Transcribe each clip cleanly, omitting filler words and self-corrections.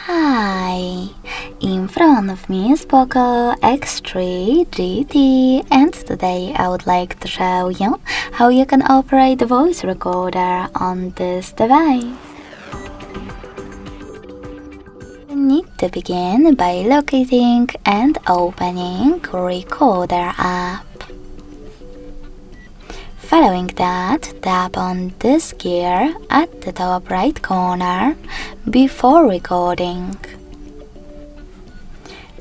Hi! In front of me is POCO X3 GT, and today I would like to show you how you can operate the voice recorder on this device. You need to begin by locating and opening Recorder app. Following that, tap on this gear at the top right corner before recording.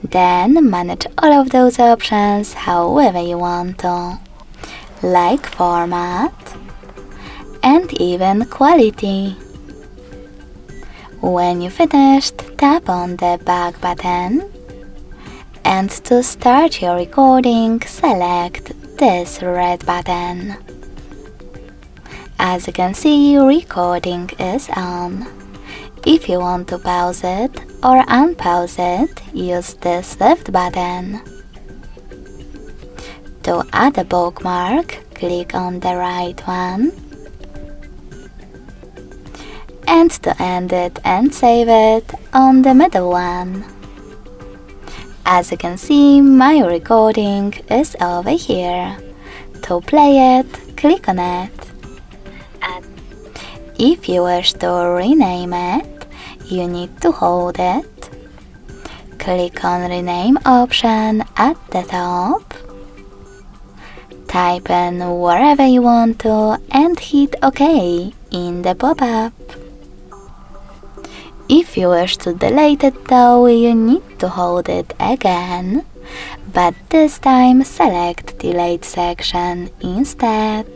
Then manage all of those options however you want to, like format and even quality. When you finished, tap on the back button, and to start your recording, select this red button. As you can see, recording is on. If you want to pause it or unpause it, use this left button. To add a bookmark, click on the right one. And to end it and save it, on the middle one. As you can see, my recording is over here. To play it, click on it. If you wish to rename it, you need to hold it. Click on Rename option at the top. Type in wherever you want to and hit OK in the pop-up. If you wish to delete it though, you need to hold it again, but this time select Delete section instead.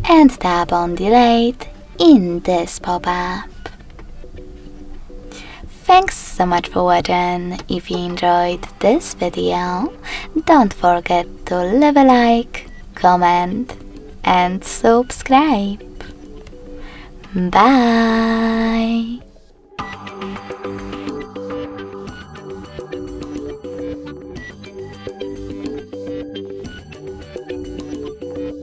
And tap on Delete in this pop-up. Thanks so much for watching. If you enjoyed this video, don't forget to leave a like, comment and subscribe. Bye!